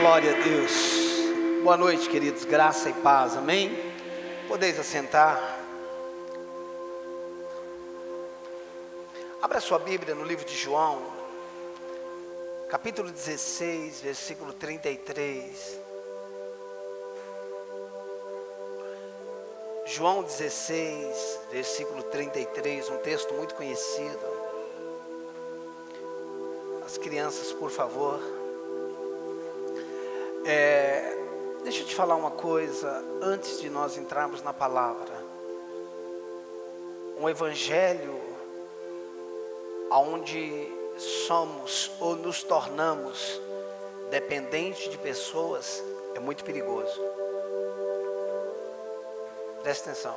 Glória a Deus. Boa noite, queridos, graça e paz, amém? Podeis assentar. Abra sua Bíblia no livro de João, capítulo 16, versículo 33. João 16, versículo 33, um texto muito conhecido. As crianças, por favor. Deixa eu te falar uma coisa, antes de nós entrarmos na palavra. Um evangelho onde somos ou nos tornamos dependentes de pessoas é muito perigoso. Presta atenção.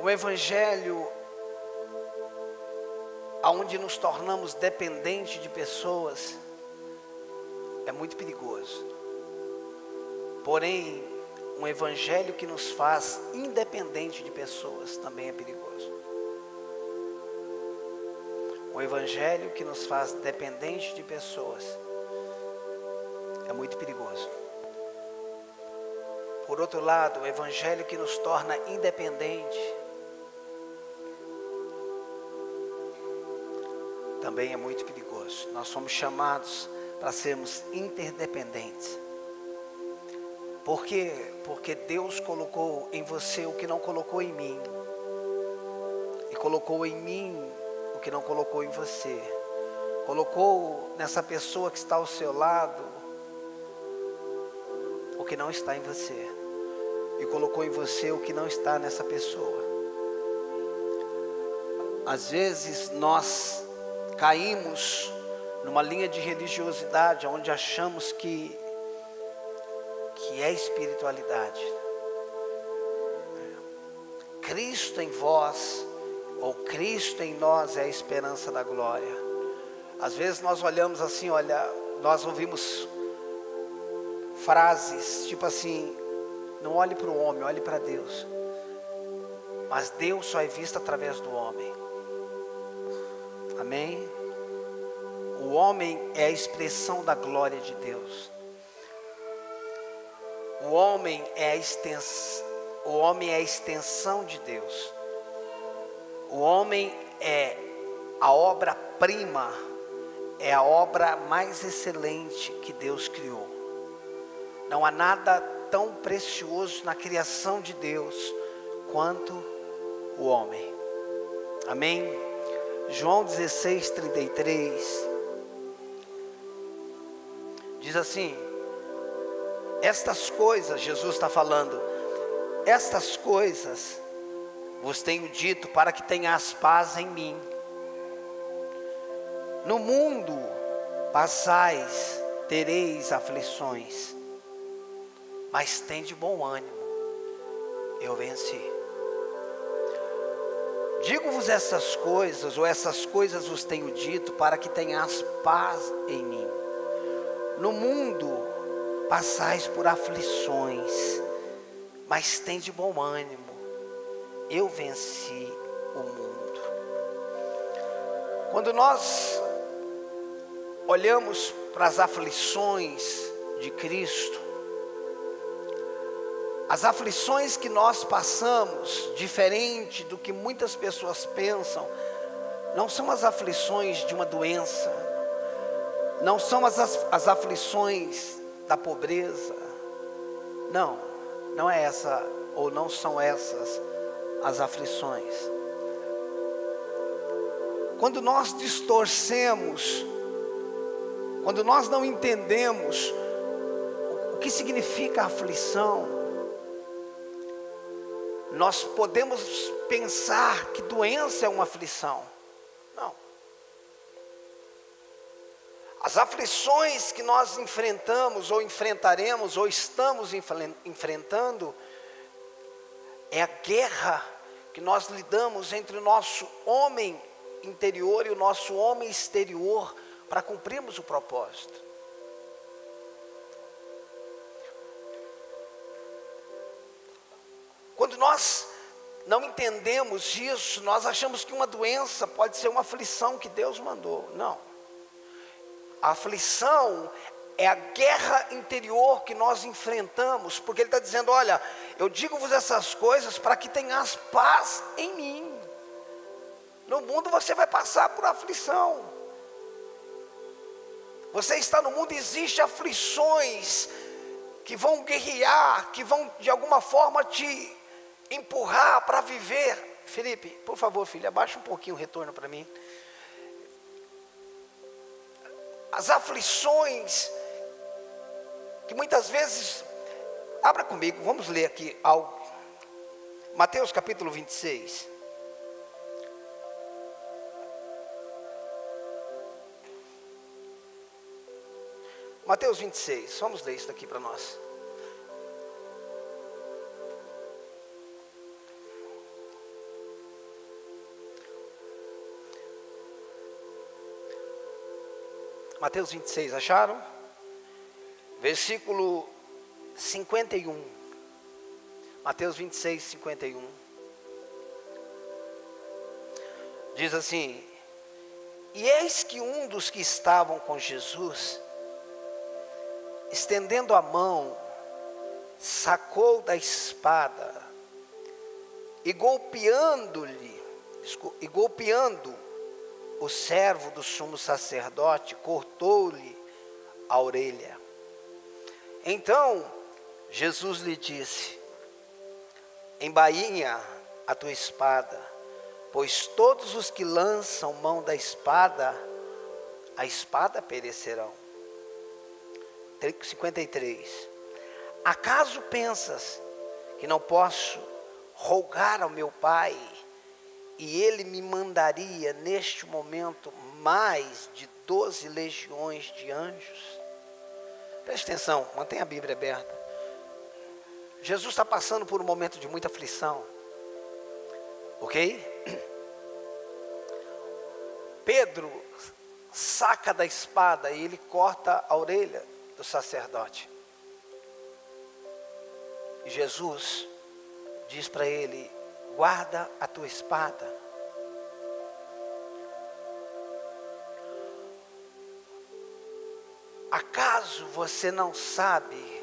Um evangelho onde nos tornamos dependentes de pessoas é muito perigoso. Porém, um evangelho que nos faz independente de pessoas também é perigoso. Um evangelho que nos faz dependente de pessoas é muito perigoso. Por outro lado, o evangelho que nos torna independente também é muito perigoso. Nós somos chamados para sermos interdependentes. Por quê? Porque Deus colocou em você o que não colocou em mim, e colocou em mim o que não colocou em você. Colocou nessa pessoa que está ao seu lado o que não está em você, e colocou em você o que não está nessa pessoa. Às vezes nós caímos numa linha de religiosidade onde achamos que é espiritualidade. Cristo em vós, ou Cristo em nós, é a esperança da glória. Às vezes nós olhamos assim, nós ouvimos frases tipo assim: não olhe para o homem, olhe para Deus. Mas Deus só é visto através do homem. Amém? O homem é a expressão da glória de Deus. O homem é a extensão de Deus. O homem é a obra-prima, é a obra mais excelente que Deus criou. Não há nada tão precioso na criação de Deus quanto o homem. Amém? João 16, 33 diz assim: estas coisas, Jesus está falando, estas coisas vos tenho dito para que tenhas paz em mim. No mundo passais, tereis aflições, mas tende bom ânimo, eu venci. Digo-vos essas coisas, ou essas coisas vos tenho dito, para que tenhas paz em mim. No mundo passais por aflições, mas tende bom ânimo, eu venci o mundo. Quando nós olhamos para as aflições de Cristo, as aflições que nós passamos, diferente do que muitas pessoas pensam, não são as aflições de uma doença, não são as aflições da pobreza. Não é essa, ou não são essas as aflições. Quando nós distorcemos, quando nós não entendemos o que significa aflição, nós podemos pensar que doença é uma aflição. Não. As aflições que nós enfrentamos, ou enfrentaremos, ou estamos enfrentando, é a guerra que nós lidamos entre o nosso homem interior e o nosso homem exterior, para cumprirmos o propósito. Quando nós não entendemos isso, nós achamos que uma doença pode ser uma aflição que Deus mandou. Não. A aflição é a guerra interior que nós enfrentamos, porque ele está dizendo: olha, eu digo-vos essas coisas para que tenhas paz em mim. No mundo você vai passar por aflição. Você está no mundo, existem aflições que vão guerrear, que vão de alguma forma te empurrar para viver. Felipe, por favor, filho, abaixa um pouquinho o retorno para mim. As aflições que muitas vezes, abra comigo, vamos ler aqui algo. Mateus capítulo 26. Mateus 26, vamos ler isso daqui para nós. Mateus 26, acharam? Versículo 51. Mateus 26, 51. Diz assim: e eis que um dos que estavam com Jesus, estendendo a mão, sacou da espada e golpeando o servo do sumo sacerdote, cortou-lhe a orelha. Então Jesus lhe disse: embainha a tua espada, pois todos os que lançam mão da espada, a espada perecerão. 53. Acaso pensas que não posso rogar ao meu Pai, e Ele me mandaria neste momento mais de 12 legiões de anjos? Preste atenção, mantenha a Bíblia aberta. Jesus está passando por um momento de muita aflição, ok? Pedro saca da espada e ele corta a orelha do sacerdote. E Jesus diz para ele: guarda a tua espada. Acaso você não sabe?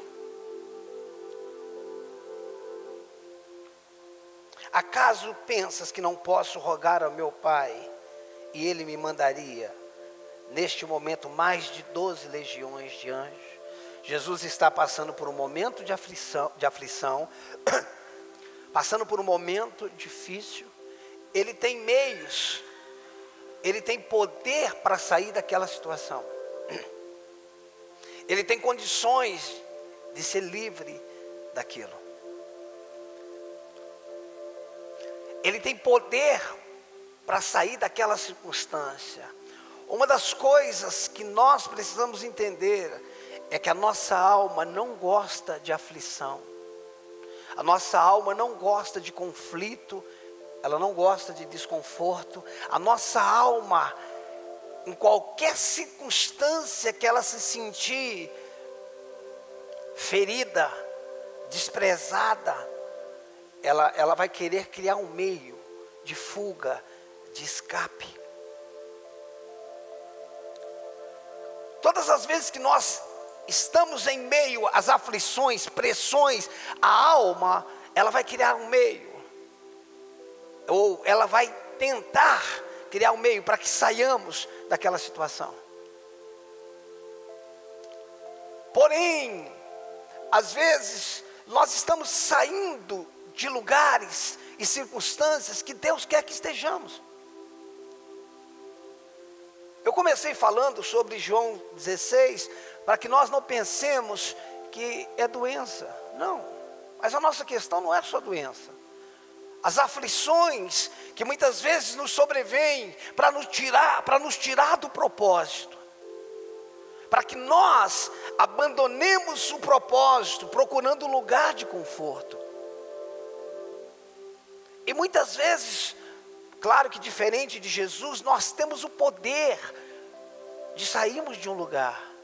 Acaso pensas que não posso rogar ao meu Pai, e Ele me mandaria neste momento mais de 12 legiões de anjos? Jesus está passando por um momento de aflição, passando por um momento difícil. Ele tem meios, ele tem poder para sair daquela situação. Ele tem condições de ser livre daquilo. Ele tem poder para sair daquela circunstância. Uma das coisas que nós precisamos entender é que a nossa alma não gosta de aflição. A nossa alma não gosta de conflito, ela não gosta de desconforto. A nossa alma, em qualquer circunstância que ela se sentir ferida, desprezada, ela vai querer criar um meio de fuga, de escape. Todas as vezes que nós estamos em meio às aflições, pressões, a alma, ela vai criar um meio, ou ela vai tentar criar um meio para que saiamos daquela situação. Porém, às vezes, nós estamos saindo de lugares e circunstâncias que Deus quer que estejamos. Eu comecei falando sobre João 16, para que nós não pensemos que é doença. Não, mas a nossa questão não é só doença. As aflições que muitas vezes nos sobrevêm para nos tirar do propósito, para que nós abandonemos o propósito, procurando um lugar de conforto. E muitas vezes, claro que diferente de Jesus, nós temos o poder de sairmos de um lugar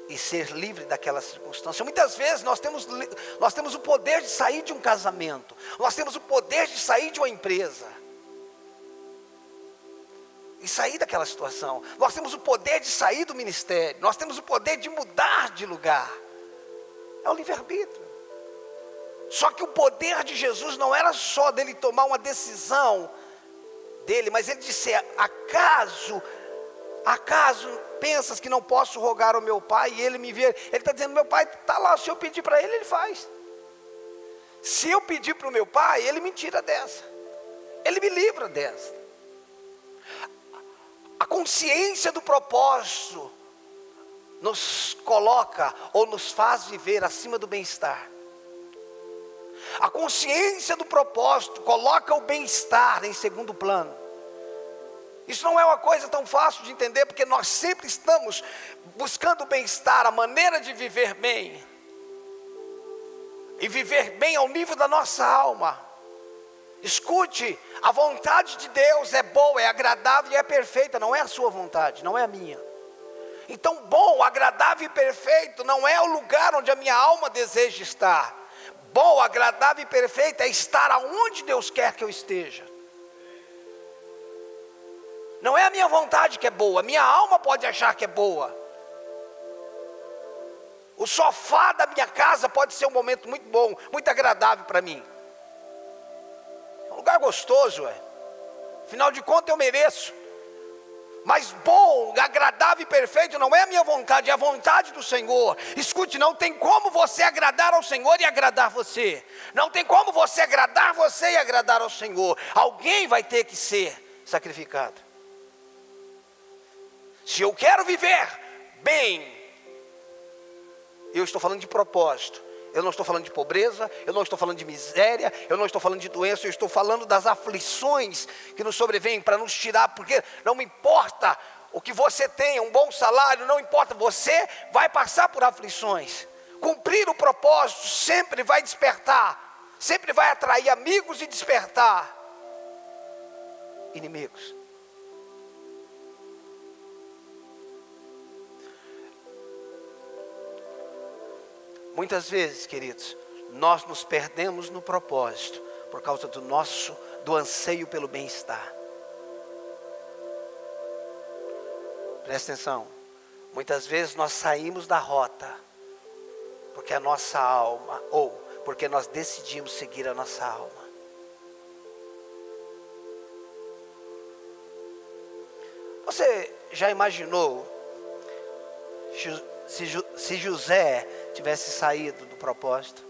e ser livre daquela circunstância. Muitas vezes nós temos o poder de sair de um casamento, nós temos o poder de sair de uma empresa. e sair daquela situação. Nós temos o poder de sair do ministério. Nós temos o poder de mudar de lugar. É o livre-arbítrio. Só que o poder de Jesus não era só dele tomar uma decisão dele, mas ele disse: acaso pensas que não posso rogar ao meu pai e ele me ver? Ele está dizendo: meu pai está lá, se eu pedir para ele, ele faz. Se eu pedir para o meu pai, ele me tira dessa, ele me livra dessa. A consciência do propósito nos coloca ou nos faz viver acima do bem-estar. A consciência do propósito coloca o bem-estar em segundo plano. Isso não é uma coisa tão fácil de entender, porque nós sempre estamos buscando o bem-estar, a maneira de viver bem. E viver bem ao nível da nossa alma. Escute, a vontade de Deus é boa, é agradável e é perfeita. Não é a sua vontade, não é a minha. Então, bom, agradável e perfeito não é o lugar onde a minha alma deseja estar. Bom, agradável e perfeito é estar aonde Deus quer que eu esteja. Não é a minha vontade que é boa, a minha alma pode achar que é boa. O sofá da minha casa pode ser um momento muito bom, muito agradável para mim. É um lugar gostoso, afinal de contas eu mereço. Mas bom, agradável e perfeito não é a minha vontade, é a vontade do Senhor. Escute, não tem como você agradar ao Senhor e agradar você. Não tem como você agradar você e agradar ao Senhor. Alguém vai ter que ser sacrificado. Se eu quero viver bem, eu estou falando de propósito. Eu não estou falando de pobreza, eu não estou falando de miséria, eu não estou falando de doença, eu estou falando das aflições que nos sobrevêm para nos tirar, porque não me importa o que você tenha, um bom salário, não importa, você vai passar por aflições. Cumprir o propósito sempre vai despertar, sempre vai atrair amigos e despertar inimigos. Muitas vezes, queridos, nós nos perdemos no propósito por causa do anseio pelo bem-estar. Presta atenção. Muitas vezes nós saímos da rota porque a nossa alma, ou porque nós decidimos seguir a nossa alma. Você já imaginou se José tivesse saído do propósito?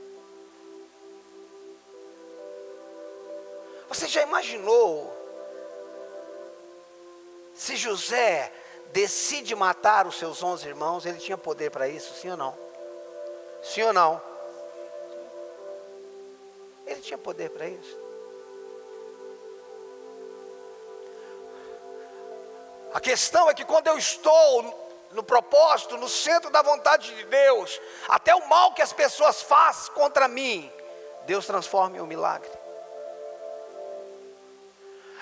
Você já imaginou se José decide matar os seus 11 irmãos? Ele tinha poder para isso, sim ou não? Sim ou não? Ele tinha poder para isso. A questão é que quando eu estou no propósito, no centro da vontade de Deus, até o mal que as pessoas fazem contra mim, Deus transforma em um milagre.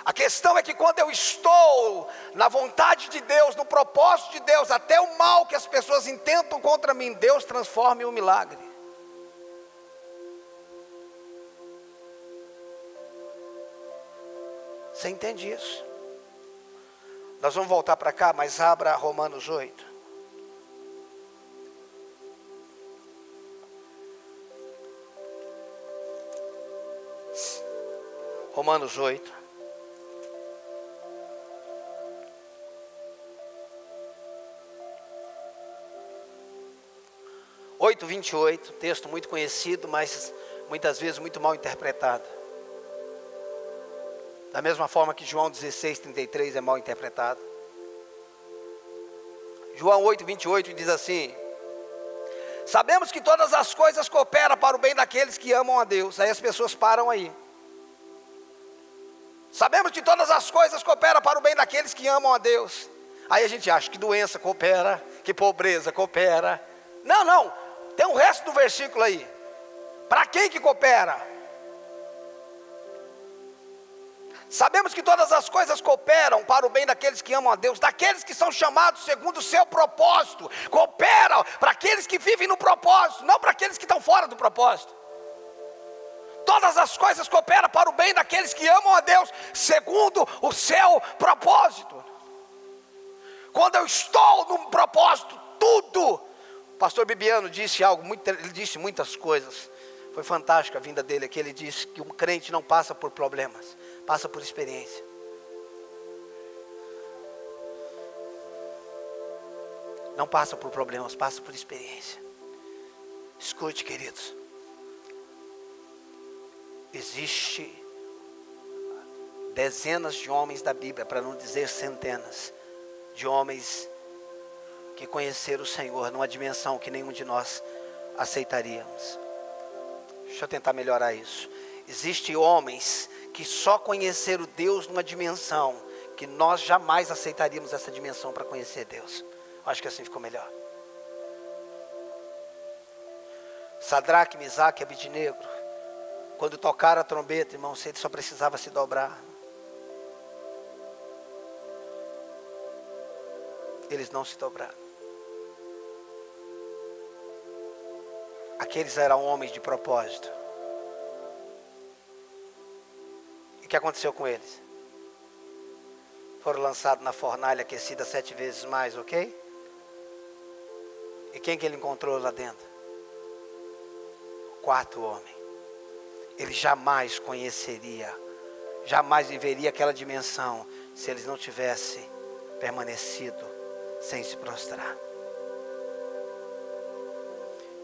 A questão é que quando eu estou na vontade de Deus, no propósito de Deus, até o mal que as pessoas intentam contra mim, Deus transforma em um milagre. Você entende isso? Nós vamos voltar para cá, mas abra Romanos 8. Romanos 8. Oito, 28, texto muito conhecido, mas muitas vezes muito mal interpretado. Da mesma forma que João 16, 33 é mal interpretado. João 8, 28 diz assim: sabemos que todas as coisas cooperam para o bem daqueles que amam a Deus. Aí as pessoas param aí. Sabemos que todas as coisas cooperam para o bem daqueles que amam a Deus. Aí a gente acha que doença coopera, que pobreza coopera. Não, não, tem o resto do versículo aí. Para quem que coopera? Sabemos que todas as coisas cooperam para o bem daqueles que amam a Deus, daqueles que são chamados segundo o seu propósito. Cooperam para aqueles que vivem no propósito, não para aqueles que estão fora do propósito. Todas as coisas cooperam para o bem daqueles que amam a Deus, segundo o seu propósito. Quando eu estou num propósito, tudo. O pastor Bibiano disse algo, ele disse muitas coisas. Foi fantástica a vinda dele aqui. Ele disse que um crente não passa por problemas, passa por experiência. Não passa por problemas, passa por experiência. Escute, queridos. Existe dezenas de homens da Bíblia, para não dizer centenas, de homens que conheceram o Senhor numa dimensão que nenhum de nós aceitaríamos. Deixa eu tentar melhorar isso. Existem homens que só conheceram Deus numa dimensão que nós jamais aceitaríamos essa dimensão para conhecer Deus. Acho que assim ficou melhor. Sadraque, Misaque e Abidnego, quando tocaram a trombeta, irmãos, ele só precisava se dobrar. Eles não se dobraram. Aqueles eram homens de propósito. E o que aconteceu com eles? Foram lançados na fornalha aquecida 7 vezes mais, ok? E quem que ele encontrou lá dentro? 4 homens. Ele jamais conheceria, jamais viveria aquela dimensão, se eles não tivessem permanecido sem se prostrar.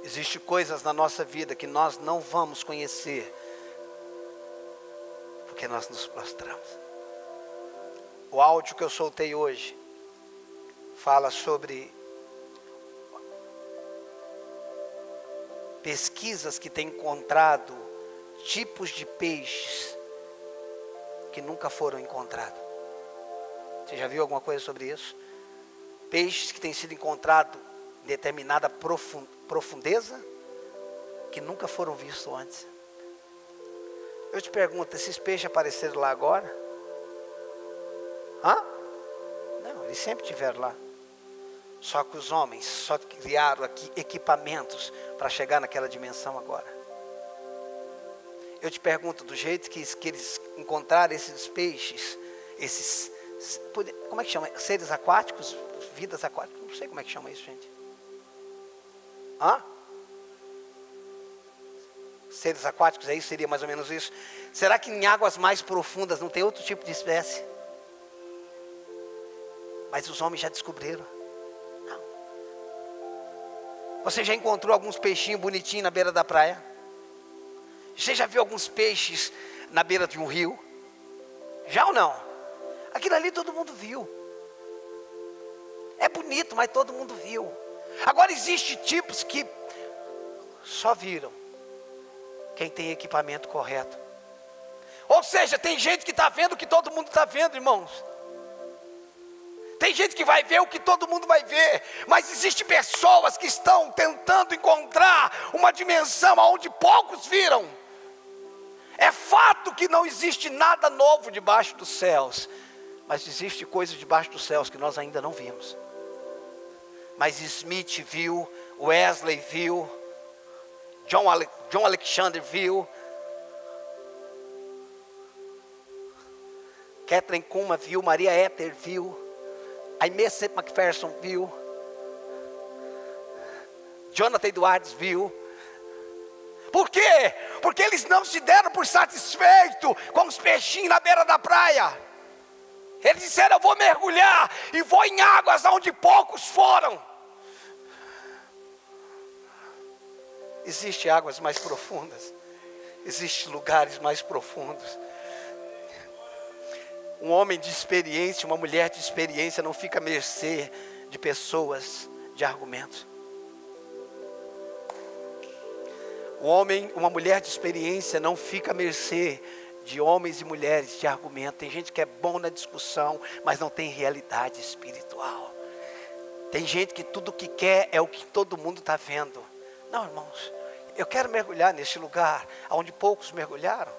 Existem coisas na nossa vida que nós não vamos conhecer, porque nós nos prostramos. O áudio que eu soltei hoje fala sobre pesquisas que têm encontrado tipos de peixes que nunca foram encontrados. Você já viu alguma coisa sobre isso? Peixes que têm sido encontrados em determinada profundeza que nunca foram vistos antes. Eu te pergunto, esses peixes apareceram lá agora? Não, eles sempre estiveram lá. Só que os homens só criaram aqui equipamentos para chegar naquela dimensão agora. Eu te pergunto, do jeito que eles encontraram esses peixes, esses, como é que chama? Seres aquáticos? Vidas aquáticas? Não sei como é que chama isso, gente. Seres aquáticos, aí seria mais ou menos isso. Será que em águas mais profundas não tem outro tipo de espécie? Mas os homens já descobriram. Não. Você já encontrou alguns peixinhos bonitinhos na beira da praia? Você já viu alguns peixes na beira de um rio? Já ou não? Aquilo ali todo mundo viu. É bonito, mas todo mundo viu. Agora existem tipos que só viram quem tem equipamento correto. Ou seja, tem gente que está vendo o que todo mundo está vendo, irmãos. Tem gente que vai ver o que todo mundo vai ver. Mas existem pessoas que estão tentando encontrar uma dimensão onde poucos viram. É fato que não existe nada novo debaixo dos céus. Mas existe coisa debaixo dos céus que nós ainda não vimos. Mas Smith viu, Wesley viu, John Alexander viu, Catherine Kuma viu, Maria Ether viu, Aimee St. McPherson viu, Jonathan Edwards viu. Por quê? Porque eles não se deram por satisfeitos com os peixinhos na beira da praia. Eles disseram, eu vou mergulhar e vou em águas onde poucos foram. Existem águas mais profundas. Existem lugares mais profundos. Um homem de experiência, uma mulher de experiência não fica à mercê de pessoas de argumentos. Um homem, uma mulher de experiência não fica à mercê de homens e mulheres de argumento. Tem gente que é bom na discussão, mas não tem realidade espiritual. Tem gente que tudo que quer é o que todo mundo está vendo. Não, irmãos, eu quero mergulhar neste lugar onde poucos mergulharam.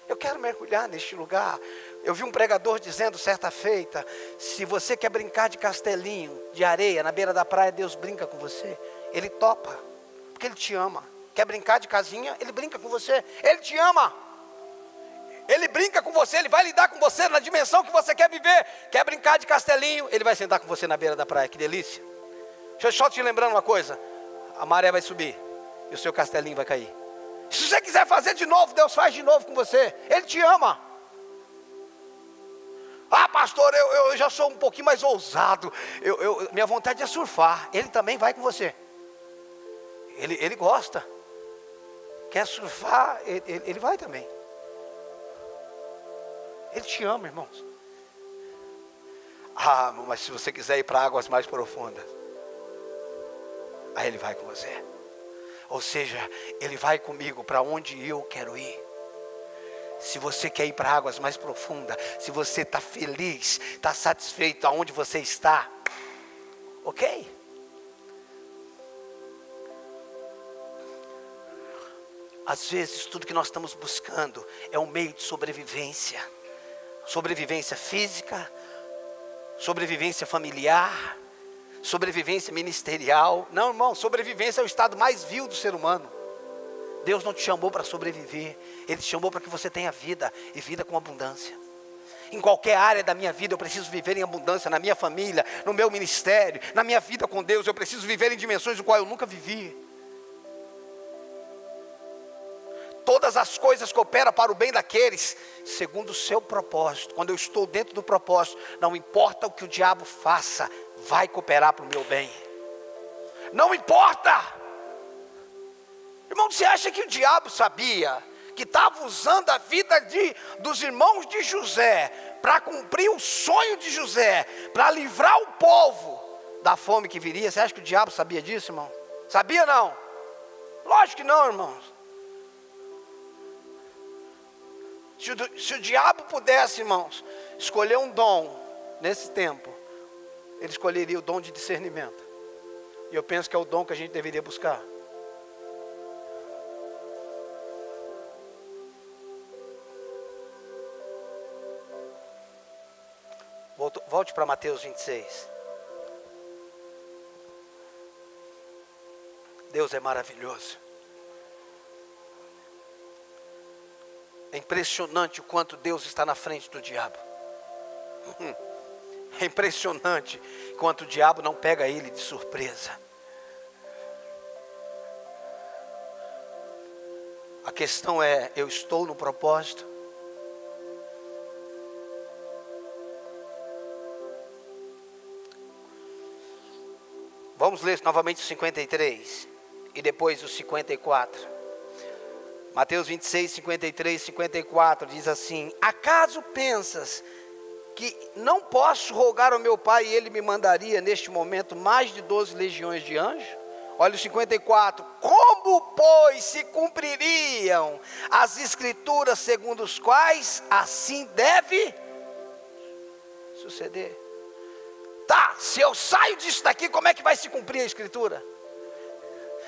Eu quero mergulhar neste lugar. Eu vi um pregador dizendo certa feita, se você quer brincar de castelinho, de areia, na beira da praia, Deus brinca com você. Ele topa, porque Ele te ama. Quer brincar de casinha? Ele brinca com você. Ele te ama. Ele brinca com você, ele vai lidar com você na dimensão que você quer viver. Quer brincar de castelinho, ele vai sentar com você na beira da praia, que delícia. Deixa eu só te lembrando uma coisa, a maré vai subir e o seu castelinho vai cair. Se você quiser fazer de novo, Deus faz de novo com você. Ele te ama. Ah, pastor, eu já sou um pouquinho mais ousado. Minha vontade é surfar. Ele também vai com você. Ele gosta. Quer surfar, ele vai também. Ele te ama, irmãos. Ah, mas se você quiser ir para águas mais profundas, aí ele vai com você. Ou seja, ele vai comigo para onde eu quero ir. Se você quer ir para águas mais profundas, se você está feliz, está satisfeito aonde você está, ok? Às vezes tudo que nós estamos buscando é um meio de sobrevivência. Sobrevivência física, sobrevivência familiar, sobrevivência ministerial. Não, irmão, sobrevivência é o estado mais vil do ser humano. Deus não te chamou para sobreviver. Ele te chamou para que você tenha vida, e vida com abundância. Em qualquer área da minha vida eu preciso viver em abundância. Na minha família, no meu ministério, na minha vida com Deus, eu preciso viver em dimensões do qual eu nunca vivi. Todas as coisas cooperam para o bem daqueles segundo o seu propósito. Quando eu estou dentro do propósito, não importa o que o diabo faça, vai cooperar para o meu bem. Não importa. Irmão, você acha que o diabo sabia que estava usando a vida dos irmãos de José para cumprir o sonho de José, para livrar o povo da fome que viria? Você acha que o diabo sabia disso, irmão? Sabia não? Lógico que não, irmãos. Se o diabo pudesse, irmãos, escolher um dom nesse tempo, ele escolheria o dom de discernimento. E eu penso que é o dom que a gente deveria buscar. Volte para Mateus 26. Deus é maravilhoso. É impressionante o quanto Deus está na frente do diabo. É impressionante quanto o diabo não pega ele de surpresa. A questão é, eu estou no propósito? Vamos ler novamente o 53 e depois o 54. Mateus 26, 53, 54 diz assim: acaso pensas que não posso rogar ao meu Pai e Ele me mandaria neste momento mais de 12 legiões de anjos? Olha o 54, como pois se cumpririam as escrituras segundo os quais assim deve suceder? Tá, se eu saio disso daqui, como é que vai se cumprir a escritura?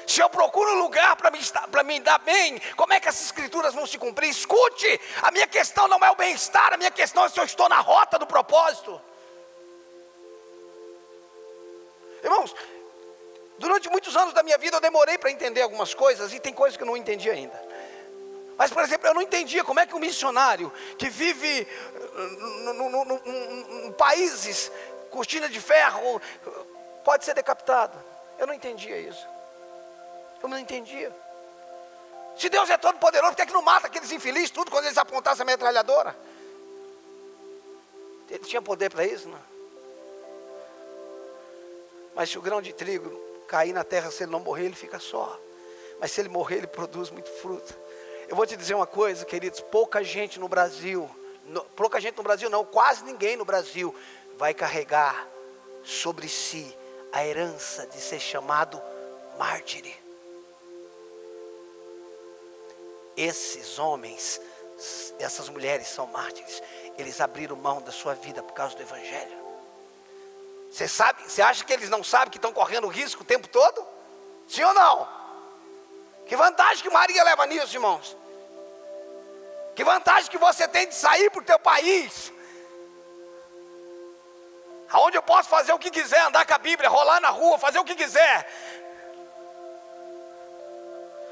Se eu procuro um lugar para me dar bem, como é que essas escrituras vão se cumprir? Escute, a minha questão não é o bem-estar, a minha questão é se eu estou na rota do propósito. Irmãos, durante muitos anos da minha vida eu demorei para entender algumas coisas, e tem coisas que eu não entendi ainda. Mas, por exemplo, eu não entendia como é que um missionário que vive em países, cortina de ferro, pode ser decapitado. Eu não entendia isso. Eu não entendia. Se Deus é todo poderoso, por que é que não mata aqueles infelizes tudo quando eles apontassem a metralhadora? Ele tinha poder para isso, não? Mas se o grão de trigo cair na terra, se ele não morrer, ele fica só. Mas se ele morrer, ele produz muito fruto. Eu vou te dizer uma coisa, queridos, pouca gente no Brasil não, quase ninguém no Brasil vai carregar sobre si a herança de ser chamado mártire. Esses homens, essas mulheres são mártires. Eles abriram mão da sua vida por causa do evangelho. Você acha que eles não sabem que estão correndo risco o tempo todo? Sim ou não? Que vantagem que Maria leva nisso, irmãos? Que vantagem que você tem de sair para o teu país, aonde eu posso fazer o que quiser, andar com a Bíblia, rolar na rua, fazer o que quiser.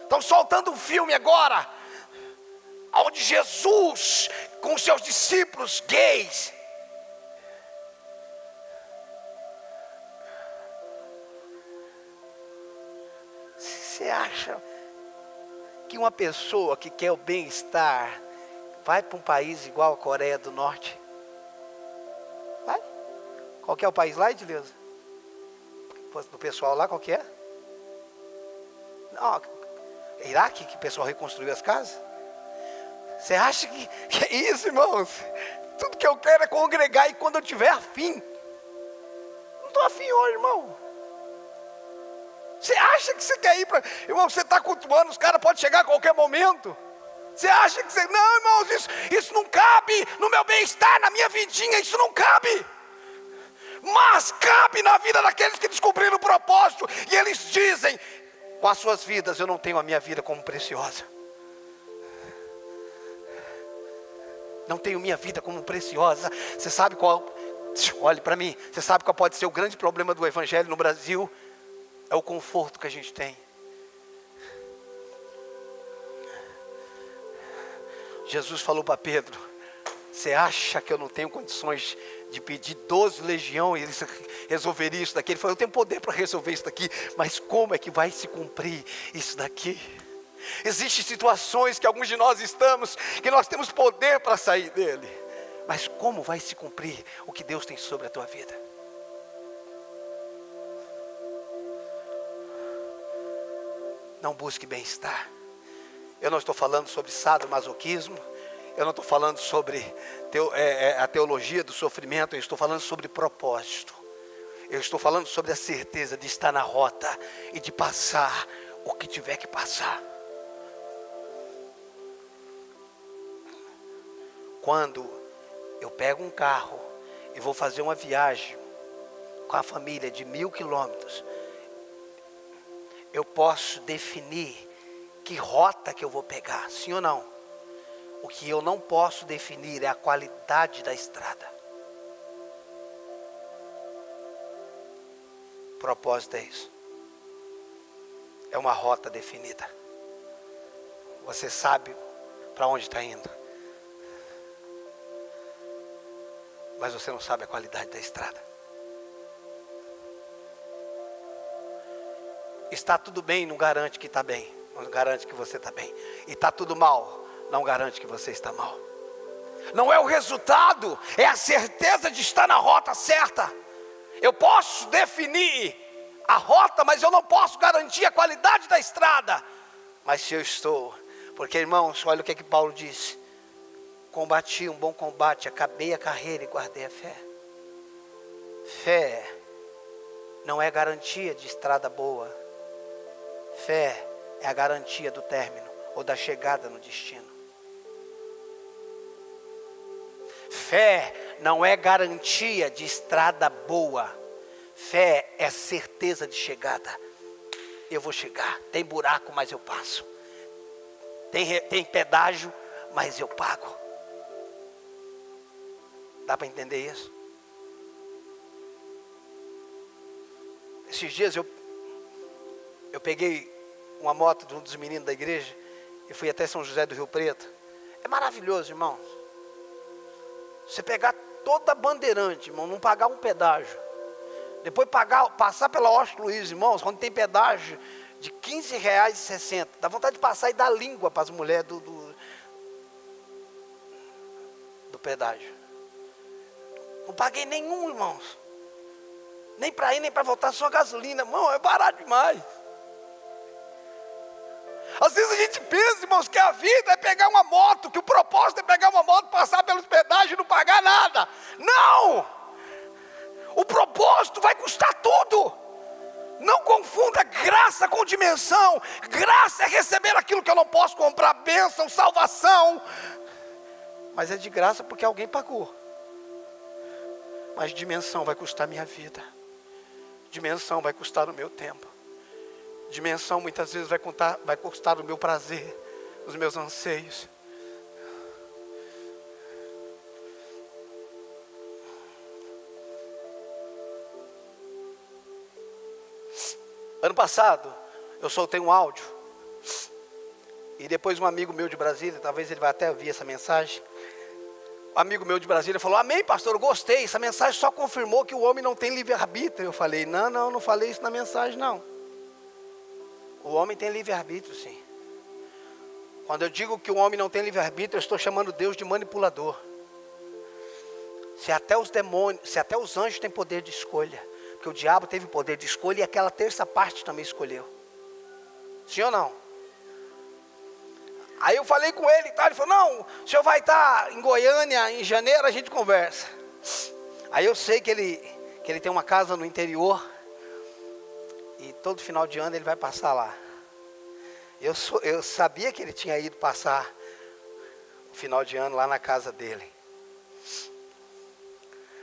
Estão soltando um filme agora, onde Jesus, com seus discípulos gays, você acha que uma pessoa que quer o bem-estar vai para um país igual a Coreia do Norte? Vai? Qual que é o país lá, Edileuza? Do pessoal lá, qual que é? Não, Iraque, que o pessoal reconstruiu as casas? Você acha que é isso, irmãos? Tudo que eu quero é congregar e quando eu tiver afim. Não estou afim hoje, irmão. Você acha que você quer ir para... Irmão, você está cultuando, os caras podem chegar a qualquer momento. Você acha que você... Não, irmãos, isso não cabe no meu bem-estar, na minha vidinha, isso não cabe. Mas cabe na vida daqueles que descobriram o propósito. E eles dizem, com as suas vidas, eu não tenho a minha vida como preciosa. Não tenho minha vida como preciosa. Você sabe qual... Olhe para mim. Você sabe qual pode ser o grande problema do evangelho no Brasil? É o conforto que a gente tem. Jesus falou para Pedro, você acha que eu não tenho condições de pedir 12 legiões e eles resolveriam isso daqui? Ele falou, eu tenho poder para resolver isso daqui, mas como é que vai se cumprir isso daqui? Existem situações que alguns de nós estamos, que nós temos poder para sair dele, mas como vai se cumprir o que Deus tem sobre a tua vida? Não busque bem-estar. Eu não estou falando sobre sadomasoquismo. Eu não estou falando sobre a teologia do sofrimento. Eu estou falando sobre propósito. Eu estou falando sobre a certeza de estar na rota e de passar o que tiver que passar. Quando eu pego um carro e vou fazer uma viagem com a família de 1000 quilômetros, eu posso definir que rota que eu vou pegar, sim ou não? O que eu não posso definir é a qualidade da estrada. O propósito é isso. É uma rota definida. Você sabe para onde está indo. Mas você não sabe a qualidade da estrada. Está tudo bem, não garante que está bem. Não garante que você está bem. E está tudo mal, não garante que você está mal. Não é o resultado, é a certeza de estar na rota certa. Eu posso definir a rota, mas eu não posso garantir a qualidade da estrada. Mas se eu estou, porque irmãos, olha o que Paulo disse. Combati um bom combate, acabei a carreira e guardei a fé. Fé não é garantia de estrada boa. Fé é a garantia do término ou da chegada no destino. Fé não é garantia de estrada boa. Fé é certeza de chegada. Eu vou chegar. Tem buraco, mas eu passo. Tem pedágio, mas eu pago. Dá para entender isso? Esses dias eu peguei uma moto de um dos meninos da igreja e fui até São José do Rio Preto. É maravilhoso, irmãos. Você pegar toda a Bandeirante, irmão, não pagar um pedágio. Depois passar pela Washington Luiz, irmãos, quando tem pedágio de R$15,60. Dá vontade de passar e dar língua para as mulheres do pedágio. Não paguei nenhum, irmãos. Nem para ir, nem para voltar, só gasolina. Irmão, é barato demais. Às vezes a gente pensa, irmãos, que a vida é pegar uma moto, que o propósito é pegar uma moto, passar pelos pedágios e não pagar nada. Não! O propósito vai custar tudo. Não confunda graça com dimensão. Graça é receber aquilo que eu não posso comprar, bênção, salvação. Mas é de graça porque alguém pagou. Mas dimensão vai custar minha vida. Dimensão vai custar o meu tempo. Dimensão muitas vezes vai custar o meu prazer, os meus anseios. Ano passado, eu soltei um áudio. E depois um amigo meu de Brasília, talvez ele vai até ouvir essa mensagem. Um amigo meu de Brasília falou: amém, pastor, eu gostei. Essa mensagem só confirmou que o homem não tem livre-arbítrio. Eu falei: não falei isso na mensagem, não. O homem tem livre-arbítrio, sim. Quando eu digo que o homem não tem livre-arbítrio, eu estou chamando Deus de manipulador. Se até os demônios, se até os anjos têm poder de escolha, porque o diabo teve poder de escolha e aquela terça parte também escolheu. Sim ou não? Aí eu falei com ele e tal, ele falou: não, o senhor vai estar em Goiânia em janeiro, a gente conversa. Aí eu sei que ele tem uma casa no interior, e todo final de ano ele vai passar lá. Eu sabia que ele tinha ido passar o final de ano lá na casa dele.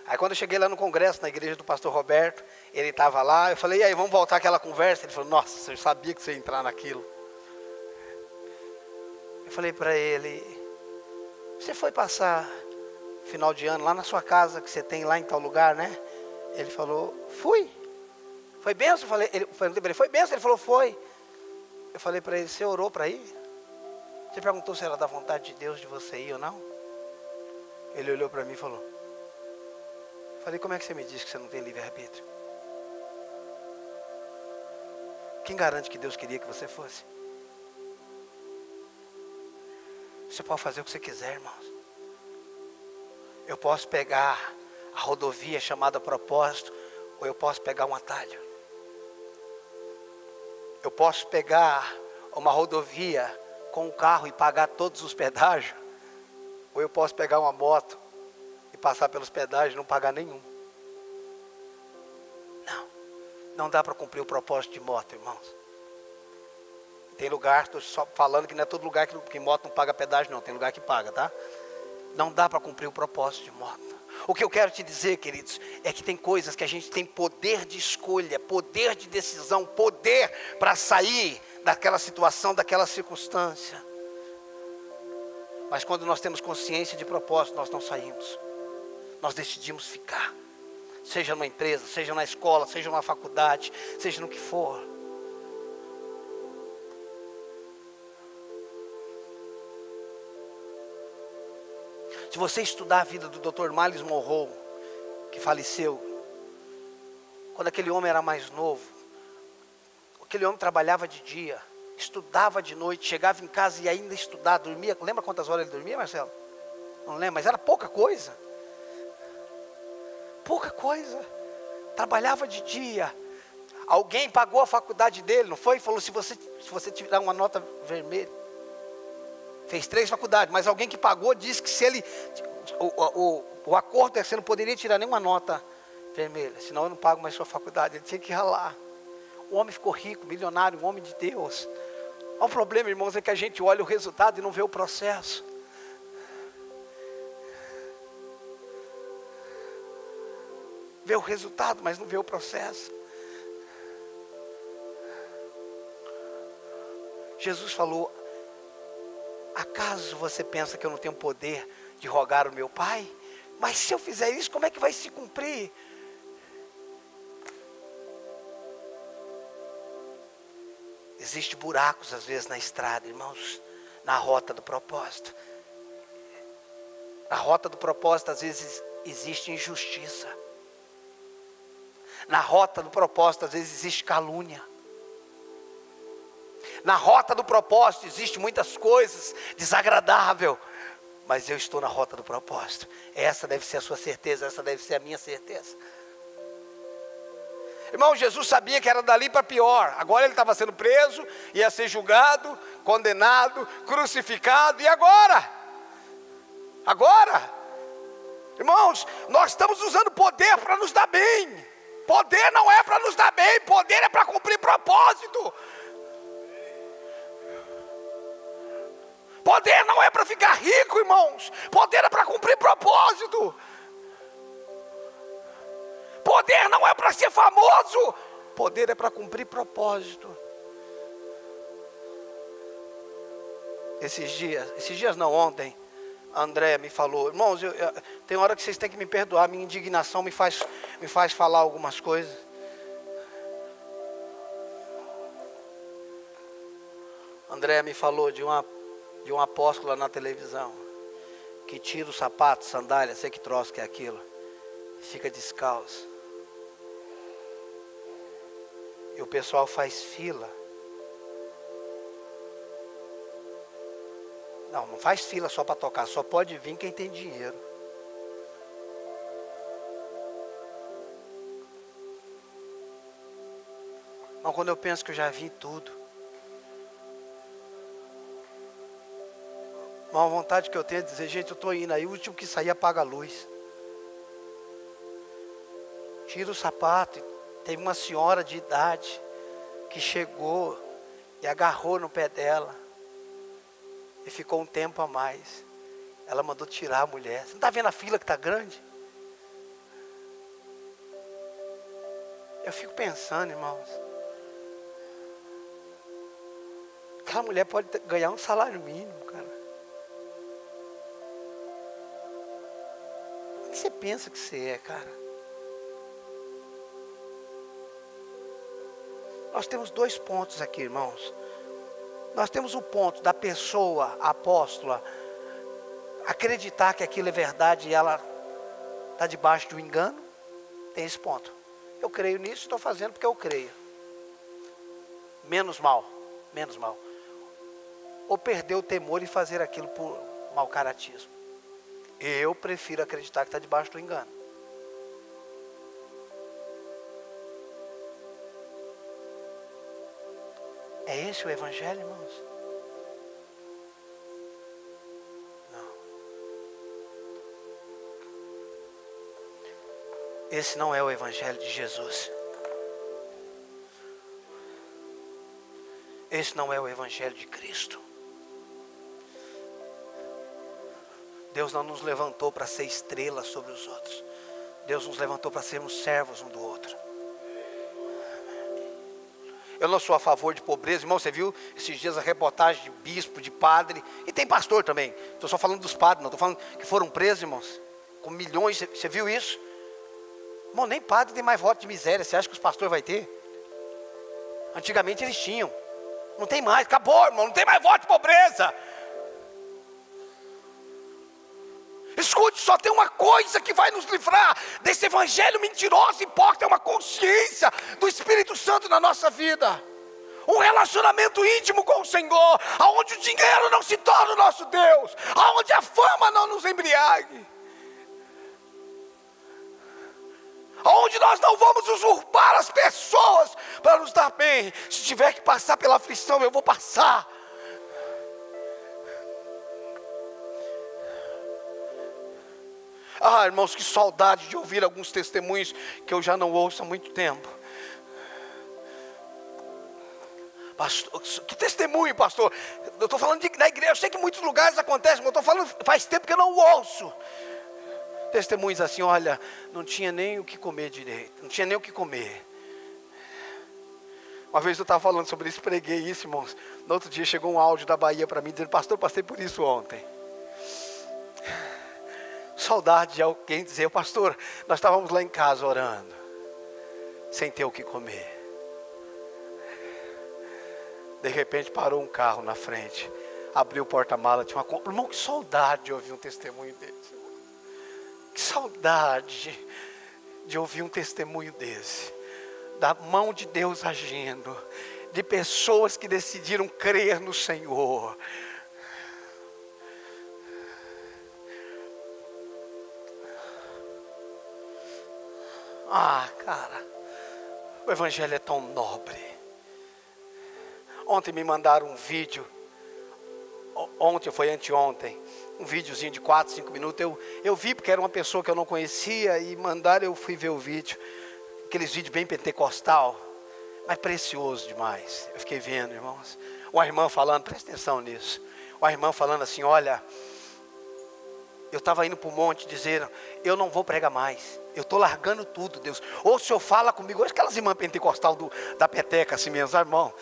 Aí quando eu cheguei lá no congresso, na igreja do pastor Roberto, ele estava lá, eu falei: e aí, vamos voltar àquela conversa? Ele falou: nossa, eu sabia que você ia entrar naquilo. Eu falei para ele: você foi passar final de ano lá na sua casa que você tem lá em tal lugar, né? Ele falou: fui. Foi benção? Eu falei, foi benção? Ele falou: foi. Eu falei para ele: você orou para ir? Você perguntou se era da vontade de Deus de você ir ou não? Ele olhou para mim e falou: falei: como é que você me diz que você não tem livre-arbítrio? Quem garante que Deus queria que você fosse? Você pode fazer o que você quiser, irmãos. Eu posso pegar a rodovia chamada propósito, ou eu posso pegar um atalho. Eu posso pegar uma rodovia com um carro e pagar todos os pedágios, ou eu posso pegar uma moto e passar pelos pedágios e não pagar nenhum. Não dá para cumprir o propósito de moto, irmãos. Tem lugar, estou só falando que não é todo lugar que moto não paga pedágio, não. Tem lugar que paga, tá? Não dá para cumprir o propósito de moto. O que eu quero te dizer, queridos, é que tem coisas que a gente tem poder de escolha, poder de decisão, poder para sair daquela situação, daquela circunstância. Mas quando nós temos consciência de propósito, nós não saímos. Nós decidimos ficar. Seja numa empresa, seja na escola, seja numa faculdade, seja no que for. Se você estudar a vida do Dr. Miles Monroe, que faleceu, quando aquele homem era mais novo, aquele homem trabalhava de dia, estudava de noite, chegava em casa e ainda estudava, dormia. Lembra quantas horas ele dormia, Marcelo? Não lembro, mas era pouca coisa. Pouca coisa. Trabalhava de dia. Alguém pagou a faculdade dele, não foi? Falou: se você tirar uma nota vermelha. Fez 3 faculdades, mas alguém que pagou disse que se ele... O acordo é que você não poderia tirar nenhuma nota vermelha, senão eu não pago mais sua faculdade. Ele tinha que ralar. O homem ficou rico, milionário, um homem de Deus. O problema, irmãos, é que a gente olha o resultado e não vê o processo. Vê o resultado, mas não vê o processo. Jesus falou: acaso você pensa que eu não tenho poder de rogar o meu Pai? Mas se eu fizer isso, como é que vai se cumprir? Existem buracos às vezes na estrada, irmãos, na rota do propósito. Na rota do propósito às vezes existe injustiça. Na rota do propósito às vezes existe calúnia. Na rota do propósito existe muitas coisas desagradáveis, mas eu estou na rota do propósito. Essa deve ser a sua certeza, essa deve ser a minha certeza. Irmão, Jesus sabia que era dali para pior. Agora ele estava sendo preso, ia ser julgado, condenado, crucificado. E agora? Agora? Irmãos, nós estamos usando poder para nos dar bem. Poder não é para nos dar bem, poder é para cumprir propósito. Poder não é para ficar rico, irmãos. Poder é para cumprir propósito. Poder não é para ser famoso. Poder é para cumprir propósito. Esses dias não, ontem, a Andréia me falou: irmãos, tem hora que vocês têm que me perdoar, minha indignação me faz falar algumas coisas. André me falou de um apóstolo lá na televisão, que tira o sapato, sandália, sei que troço que é aquilo, fica descalço. E o pessoal faz fila. Não faz fila só para tocar, só pode vir quem tem dinheiro. Mas quando eu penso que eu já vi tudo, uma vontade que eu tenho é dizer, gente, eu estou indo aí, o último que sair apaga a luz. Tira o sapato. Teve uma senhora de idade que chegou e agarrou no pé dela. E ficou um tempo a mais. Ela mandou tirar a mulher. Você não está vendo a fila que está grande? Eu fico pensando, irmãos. Aquela mulher pode ganhar um salário mínimo, cara. O que você pensa que você é, cara? Nós temos 2 pontos aqui, irmãos. Nós temos o ponto da pessoa apóstola acreditar que aquilo é verdade e ela está debaixo de um engano. Tem esse ponto. Eu creio nisso, estou fazendo porque eu creio. Menos mal. Ou perder o temor e fazer aquilo por mau caratismo. Eu prefiro acreditar que está debaixo do engano. É esse o evangelho, irmãos? Não. Esse não é o evangelho de Jesus. Esse não é o evangelho de Cristo. Deus não nos levantou para ser estrela sobre os outros. Deus nos levantou para sermos servos um do outro. Eu não sou a favor de pobreza, irmão. Você viu esses dias a reportagem de bispo, de padre, e tem pastor também. Estou só falando dos padres, não estou falando que foram presos, irmãos, com milhões. Você viu isso? Irmão, nem padre tem mais voto de miséria. Você acha que os pastores vão ter? Antigamente eles tinham. Não tem mais, acabou, irmão, não tem mais voto de pobreza. Escute, só tem uma coisa que vai nos livrar desse evangelho mentiroso e hipócrita, é uma consciência do Espírito Santo na nossa vida. Um relacionamento íntimo com o Senhor, aonde o dinheiro não se torna o nosso Deus, aonde a fama não nos embriague, aonde nós não vamos usurpar as pessoas para nos dar bem. Se tiver que passar pela aflição, eu vou passar. Ah, irmãos, que saudade de ouvir alguns testemunhos que eu já não ouço há muito tempo. Pastor, que testemunho, pastor? Eu estou falando na igreja, eu sei que em muitos lugares acontece, mas eu estou falando faz tempo que eu não ouço. Testemunhos assim, olha, não tinha nem o que comer direito, não tinha nem o que comer. Uma vez eu estava falando sobre isso, preguei isso, irmãos. No outro dia chegou um áudio da Bahia para mim, dizendo, pastor, passei por isso ontem. Saudade de alguém dizer, pastor, nós estávamos lá em casa orando, sem ter o que comer. De repente parou um carro na frente, abriu o porta-mala, tinha uma compra. Irmão, que saudade de ouvir um testemunho desse. Que saudade de ouvir um testemunho desse. Da mão de Deus agindo, de pessoas que decidiram crer no Senhor. Ah, cara, o evangelho é tão nobre. Ontem me mandaram um vídeo, ontem foi anteontem, um videozinho de 4, 5 minutos, eu vi porque era uma pessoa que eu não conhecia, e mandaram, eu fui ver o vídeo, aqueles vídeos bem pentecostal, mas precioso demais. Eu fiquei vendo, irmãos, uma irmã falando, presta atenção nisso, uma irmã falando assim, olha, eu estava indo para o monte dizendo, eu não vou pregar mais, eu estou largando tudo, Deus, ou o Senhor fala comigo, olha aquelas irmãs pentecostal da peteca assim mesmo, sabe, irmão?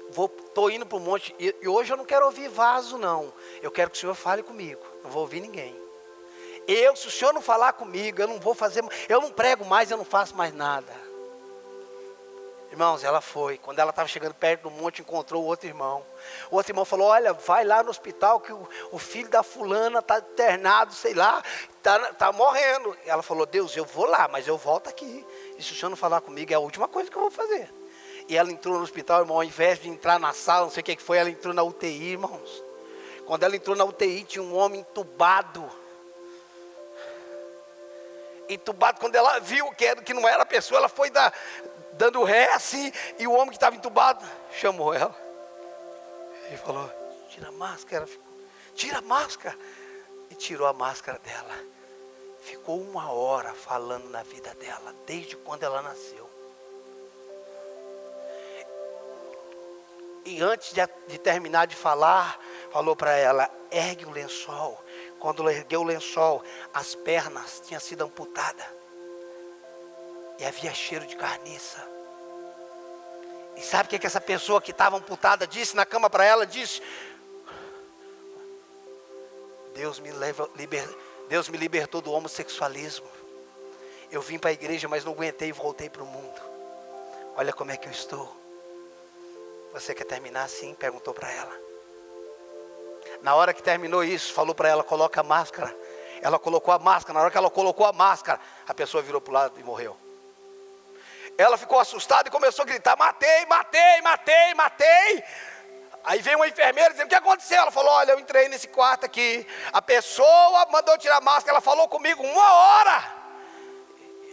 Estou indo para o monte, e hoje eu não quero ouvir vaso não, eu quero que o Senhor fale comigo, não vou ouvir ninguém. Se o Senhor não falar comigo, eu não vou fazer, eu não prego mais, eu não faço mais nada. Irmãos, ela foi. Quando ela estava chegando perto do monte, encontrou o outro irmão. O outro irmão falou: olha, vai lá no hospital que o filho da fulana está internado, sei lá, está morrendo. Ela falou: Deus, eu vou lá, mas eu volto aqui. E se o senhor não falar comigo, é a última coisa que eu vou fazer. E ela entrou no hospital, irmão, ao invés de entrar na sala, não sei o que foi, ela entrou na UTI, irmãos. Quando ela entrou na UTI, tinha um homem entubado. Entubado, quando ela viu que não era a pessoa, ela foi dando ré assim, e o homem que estava entubado chamou ela. E falou: tira a máscara. Ela ficou: tira a máscara. E tirou a máscara dela. Ficou 1 hora falando na vida dela, desde quando ela nasceu. E antes de terminar de falar, falou para ela: ergue o lençol. Quando ela ergueu o lençol, as pernas tinham sido amputadas. E havia cheiro de carniça. E sabe o que essa pessoa que estava amputada disse na cama para ela? Disse: Deus me libertou do homossexualismo. Eu vim para a igreja, mas não aguentei e voltei para o mundo. Olha como é que eu estou. Você quer terminar assim? Perguntou para ela. Na hora que terminou isso, falou para ela: coloca a máscara. Ela colocou a máscara. Na hora que ela colocou a máscara, a pessoa virou para o lado e morreu. Ela ficou assustada e começou a gritar: matei, matei, matei, matei. Aí veio uma enfermeira dizendo: o que aconteceu? Ela falou: olha, eu entrei nesse quarto aqui, a pessoa mandou tirar a máscara, ela falou comigo 1 hora.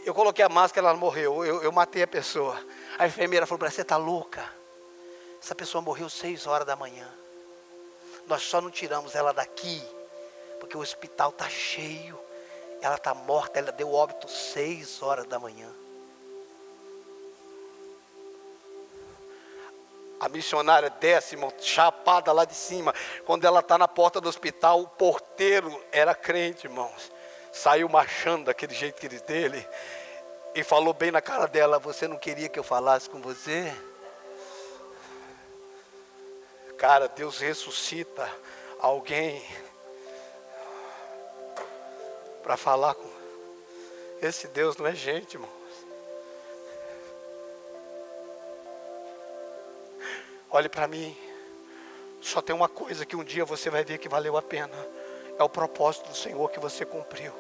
Eu coloquei a máscara, ela morreu, eu matei a pessoa. A enfermeira falou para ela: você está louca? Essa pessoa morreu 6 horas da manhã. Nós só não tiramos ela daqui porque o hospital está cheio. Ela está morta, ela deu óbito 6 horas da manhã. A missionária desce, irmão, chapada lá de cima. Quando ela está na porta do hospital, o porteiro era crente, irmãos. Saiu marchando daquele jeito dele e falou bem na cara dela: você não queria que eu falasse com você? Cara, Deus ressuscita alguém para falar com... Esse Deus não é gente, irmãos. Olhe para mim. Só tem uma coisa que um dia você vai ver que valeu a pena. É o propósito do Senhor que você cumpriu.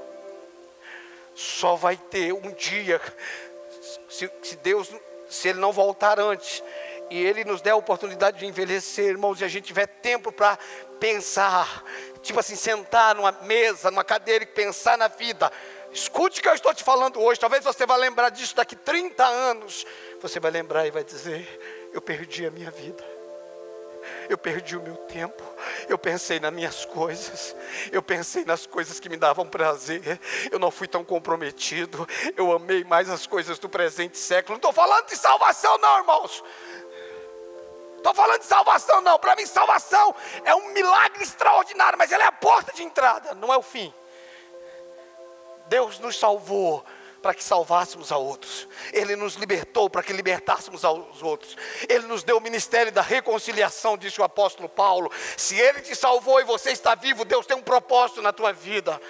Só vai ter um dia, se Ele não voltar antes, e Ele nos der a oportunidade de envelhecer, irmãos, e a gente tiver tempo para pensar, tipo assim, sentar numa mesa, numa cadeira e pensar na vida. Escute o que eu estou te falando hoje. Talvez você vá lembrar disso daqui 30 anos. Você vai lembrar e vai dizer: eu perdi a minha vida, eu perdi o meu tempo, eu pensei nas minhas coisas, eu pensei nas coisas que me davam prazer, eu não fui tão comprometido, eu amei mais as coisas do presente século. Não estou falando de salvação não, irmãos. Estou falando de salvação não. Para mim salvação é um milagre extraordinário, mas ela é a porta de entrada, não é o fim. Deus nos salvou para que salvássemos a outros. Ele nos libertou para que libertássemos aos outros. Ele nos deu o ministério da reconciliação, disse o apóstolo Paulo. Se Ele te salvou e você está vivo, Deus tem um propósito na tua vida.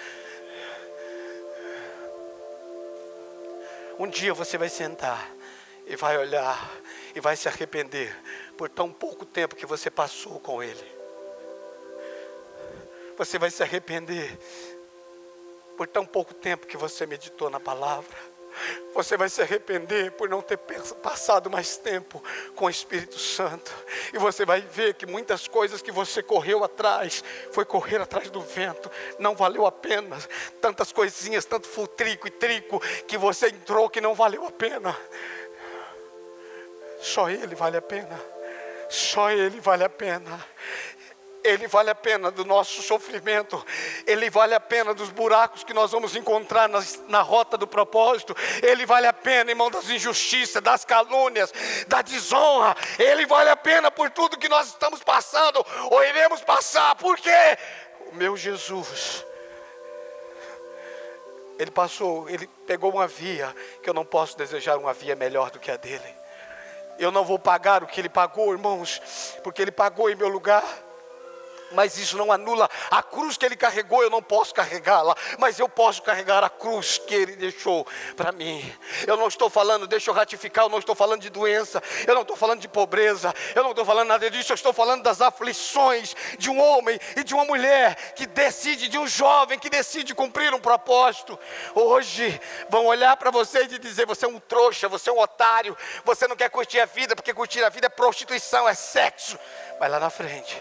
Um dia você vai sentar e vai olhar e vai se arrepender por tão pouco tempo que você passou com Ele. Você vai se arrepender por tão pouco tempo que você meditou na palavra. Você vai se arrepender por não ter passado mais tempo com o Espírito Santo. E você vai ver que muitas coisas que você correu atrás, foi correr atrás do vento, não valeu a pena. Tantas coisinhas, tanto futrico e trico que você entrou que não valeu a pena. Só Ele vale a pena. Só Ele vale a pena. Ele vale a pena do nosso sofrimento. Ele vale a pena dos buracos que nós vamos encontrar na rota do propósito. Ele vale a pena, irmão, das injustiças, das calúnias, da desonra. Ele vale a pena por tudo que nós estamos passando ou iremos passar. Porque o meu Jesus, Ele passou, Ele pegou uma via que eu não posso desejar uma via melhor do que a dele. Eu não vou pagar o que Ele pagou, irmãos, porque Ele pagou em meu lugar. Mas isso não anula a cruz que ele carregou. Eu não posso carregá-la, mas eu posso carregar a cruz que ele deixou para mim. Eu não estou falando, deixa eu ratificar, eu não estou falando de doença, eu não estou falando de pobreza, eu não estou falando nada disso. Eu estou falando das aflições de um homem e de uma mulher que decide, de um jovem que decide cumprir um propósito. Hoje vão olhar para você e dizer: você é um trouxa, você é um otário, você não quer curtir a vida, porque curtir a vida é prostituição, é sexo. Mas lá na frente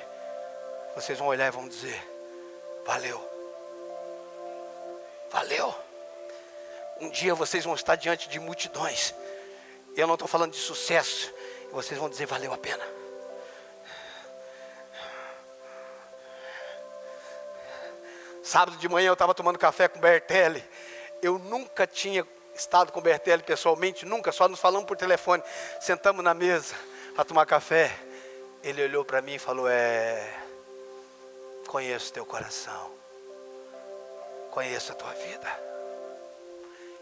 vocês vão olhar e vão dizer: valeu, valeu. Um dia vocês vão estar diante de multidões, eu não estou falando de sucesso, e vocês vão dizer: valeu a pena. Sábado de manhã eu estava tomando café com o Bertelli. Eu nunca tinha estado com o Bertelli pessoalmente, nunca, só nos falamos por telefone. Sentamos na mesa para tomar café. Ele olhou para mim e falou: conheço teu coração, conheço a tua vida.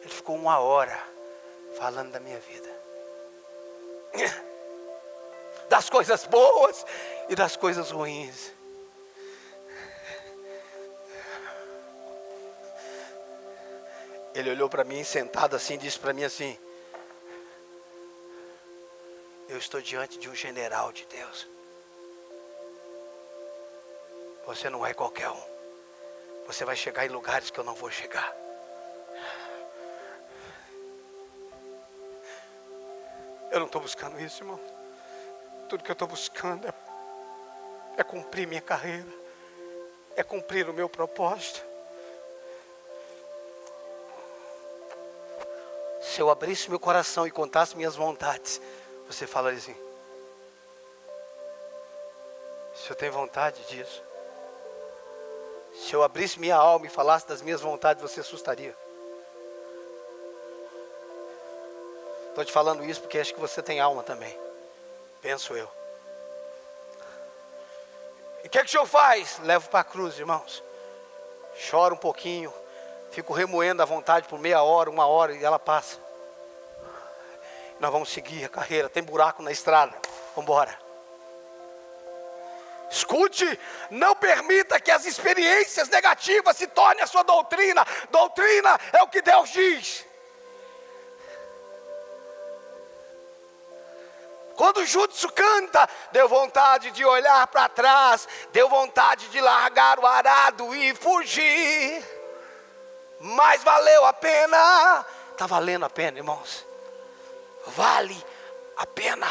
Ele ficou 1 hora falando da minha vida, das coisas boas e das coisas ruins. Ele olhou para mim, sentado assim, disse para mim assim: eu estou diante de um general de Deus. Você não é qualquer um. Você vai chegar em lugares que eu não vou chegar. Eu não estou buscando isso, irmão. Tudo que eu estou buscando é cumprir minha carreira, é cumprir o meu propósito. Se eu abrisse meu coração e contasse minhas vontades, você falaria assim: se eu tenho vontade disso. Se eu abrisse minha alma e falasse das minhas vontades, você assustaria. Estou te falando isso porque acho que você tem alma também. Penso eu. E o que é que o senhor faz? Levo para a cruz, irmãos. Choro um pouquinho. Fico remoendo a vontade por meia hora, 1 hora, e ela passa. Nós vamos seguir a carreira. Tem buraco na estrada. Vamos embora. Escute, não permita que as experiências negativas se tornem a sua doutrina. Doutrina é o que Deus diz. Quando o Judson canta, deu vontade de olhar para trás, deu vontade de largar o arado e fugir. Mas valeu a pena. Está valendo a pena, irmãos. Vale a pena.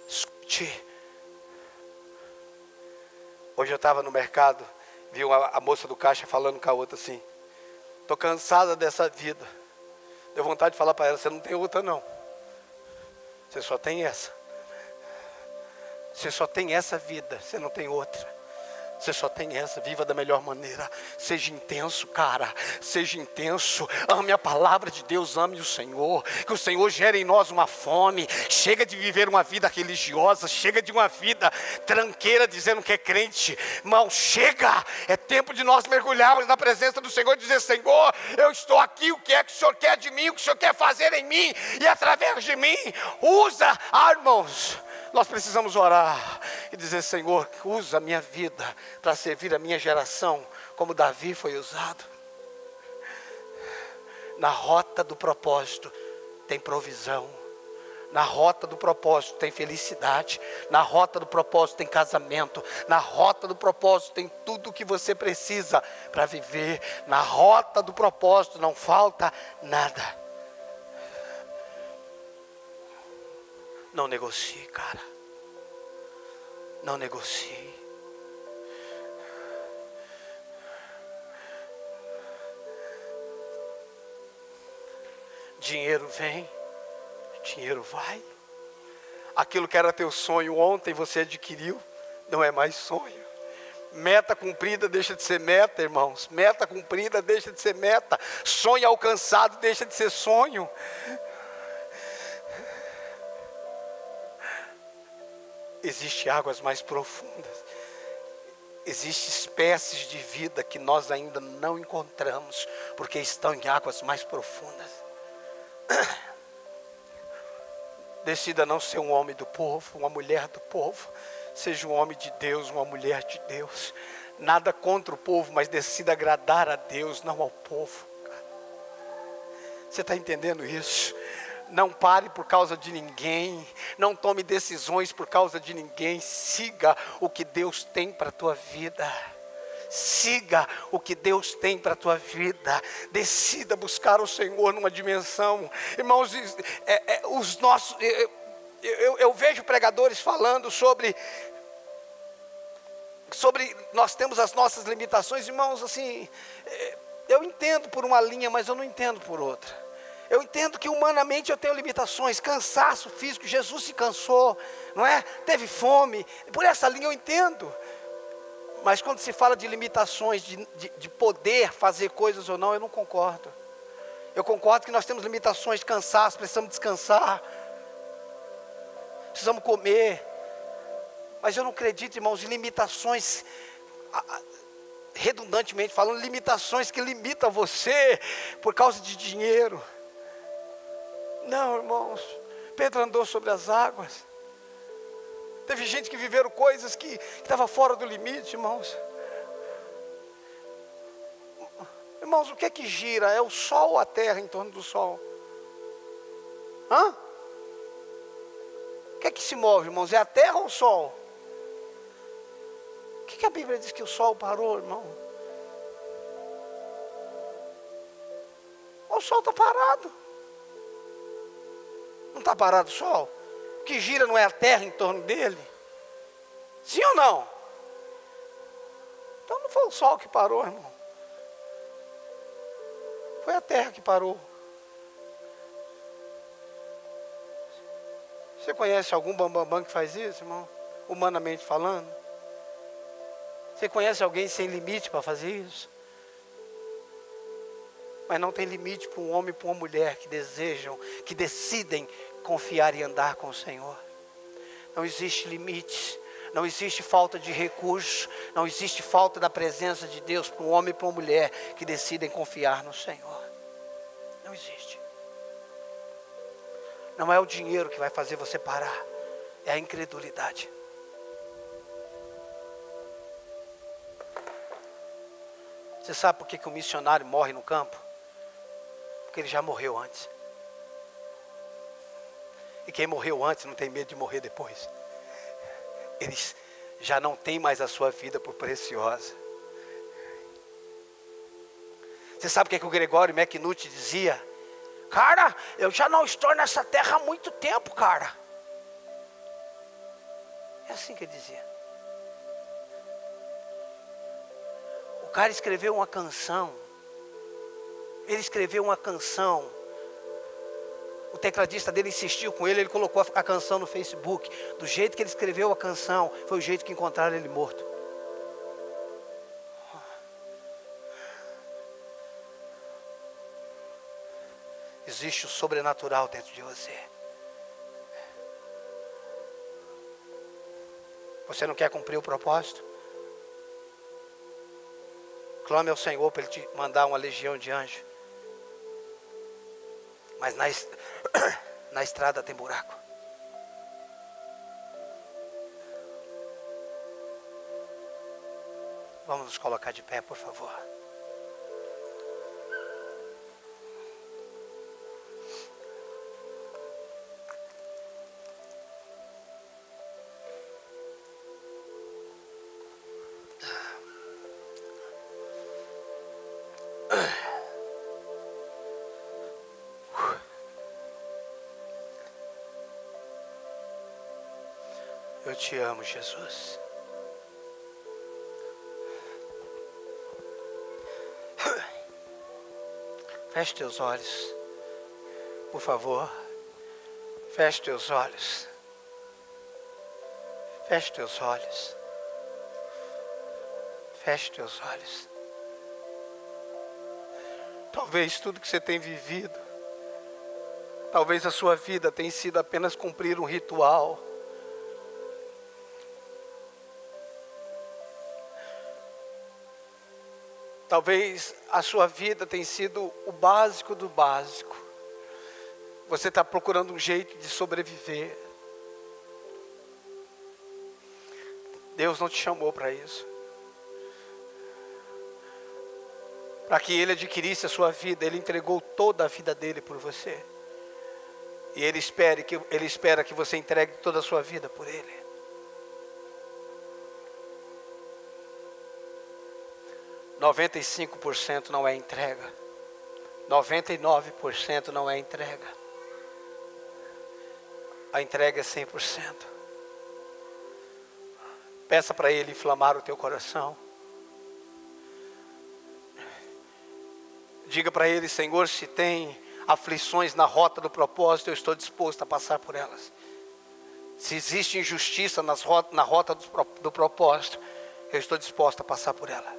Escute. Hoje eu estava no mercado, vi a moça do caixa falando com a outra assim: estou cansada dessa vida. Deu vontade de falar para ela: você não tem outra não. Você só tem essa. Você só tem essa vida, você não tem outra. Você só tem essa, viva da melhor maneira. Seja intenso, cara. Seja intenso. Ame a palavra de Deus, ame o Senhor. Que o Senhor gere em nós uma fome. Chega de viver uma vida religiosa. Chega de uma vida tranqueira dizendo que é crente. Irmão, chega. É tempo de nós mergulharmos na presença do Senhor e dizer: Senhor, eu estou aqui. O que é que o Senhor quer de mim? O que o Senhor quer fazer em mim e através de mim? Usa, irmãos. Nós precisamos orar e dizer: Senhor, usa a minha vida para servir a minha geração, como Davi foi usado. Na rota do propósito tem provisão. Na rota do propósito tem felicidade. Na rota do propósito tem casamento. Na rota do propósito tem tudo o que você precisa para viver. Na rota do propósito não falta nada. Não negocie, cara. Não negocie. Dinheiro vem, dinheiro vai. Aquilo que era teu sonho ontem, você adquiriu, não é mais sonho. Meta cumprida deixa de ser meta, irmãos. Meta cumprida deixa de ser meta. Sonho alcançado deixa de ser sonho. Existem águas mais profundas. Existem espécies de vida que nós ainda não encontramos, porque estão em águas mais profundas. Decida não ser um homem do povo, uma mulher do povo. Seja um homem de Deus, uma mulher de Deus. Nada contra o povo, mas decida agradar a Deus, não ao povo. Você está entendendo isso? Não pare por causa de ninguém. Não tome decisões por causa de ninguém. Siga o que Deus tem para a tua vida. Siga o que Deus tem para a tua vida. Decida buscar o Senhor numa dimensão. Irmãos, os nossos... Eu vejo pregadores falando sobre nós temos as nossas limitações. Irmãos, assim, eu entendo por uma linha, mas eu não entendo por outra. Eu entendo que humanamente eu tenho limitações, cansaço físico, Jesus se cansou, não é? Teve fome, por essa linha eu entendo. Mas quando se fala de limitações, de poder fazer coisas ou não, eu não concordo. Eu concordo que nós temos limitações de cansaço, precisamos descansar, precisamos comer. Mas eu não acredito, irmãos, em limitações, redundantemente falando, limitações que limitam você por causa de dinheiro. Não, irmãos, Pedro andou sobre as águas. Teve gente que viveram coisas que estavam fora do limite, irmãos. Irmãos, o que é que gira? É o sol ou a terra em torno do sol? Hã? O que é que se move, irmãos? É a terra ou o sol? Por que a Bíblia diz que o sol parou, irmão? O sol está parado. Não está parado o sol? O que gira não é a terra em torno dele? Sim ou não? Então não foi o sol que parou, irmão. Foi a terra que parou. Você conhece algum bambambam que faz isso, irmão? Humanamente falando? Você conhece alguém sem limite para fazer isso? Mas não tem limite para um homem e para uma mulher que desejam, que decidem confiar e andar com o Senhor. Não existe limite, não existe falta de recursos, não existe falta da presença de Deus para um homem e para uma mulher que decidem confiar no Senhor. Não existe. Não é o dinheiro que vai fazer você parar, é a incredulidade. Você sabe por que o missionário morre no campo? Porque ele já morreu antes. E quem morreu antes não tem medo de morrer depois. Eles já não têm mais a sua vida por preciosa. Você sabe o que o Gregório McNutt dizia? Cara, eu já não estou nessa terra há muito tempo, cara. É assim que ele dizia. O cara escreveu uma canção. Ele escreveu uma canção. O tecladista dele insistiu com ele, ele colocou a canção no Facebook. Do jeito que ele escreveu a canção, foi o jeito que encontraram ele morto. Existe o sobrenatural dentro de você. Você não quer cumprir o propósito? Clame ao Senhor para Ele te mandar uma legião de anjos. Mas na estrada tem buraco. Vamos nos colocar de pé, por favor. Eu te amo, Jesus. Feche teus olhos, por favor. Feche teus olhos. Feche teus olhos. Feche teus olhos. Talvez tudo que você tem vivido, talvez a sua vida tenha sido apenas cumprir um ritual. Talvez a sua vida tenha sido o básico do básico. Você está procurando um jeito de sobreviver. Deus não te chamou para isso. Para que Ele adquirisse a sua vida, Ele entregou toda a vida dele por você. E Ele espera que você entregue toda a sua vida por Ele. – 95% não é entrega. 99% não é entrega. A entrega é 100%. Peça para Ele inflamar o teu coração. Diga para Ele: Senhor, se tem aflições na rota do propósito, eu estou disposto a passar por elas. Se existe injustiça na rota do propósito, eu estou disposto a passar por ela.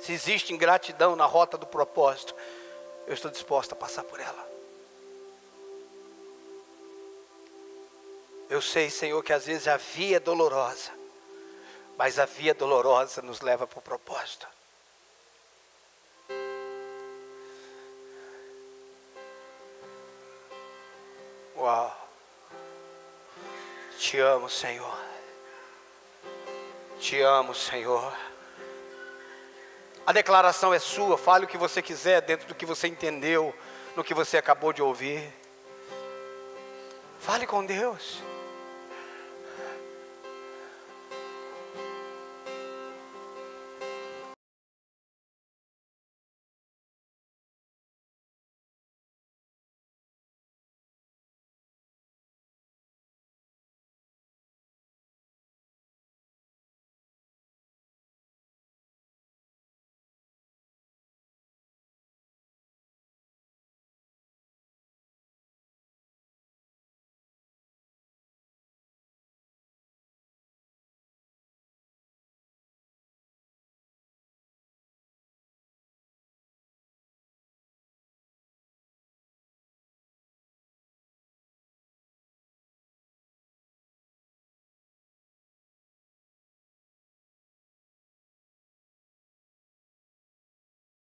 Se existe ingratidão na rota do propósito, eu estou disposto a passar por ela. Eu sei, Senhor, que às vezes a via é dolorosa, mas a via dolorosa nos leva para o propósito. Uau! Te amo, Senhor. Te amo, Senhor. A declaração é sua. Fale o que você quiser dentro do que você entendeu, no que você acabou de ouvir. Fale com Deus.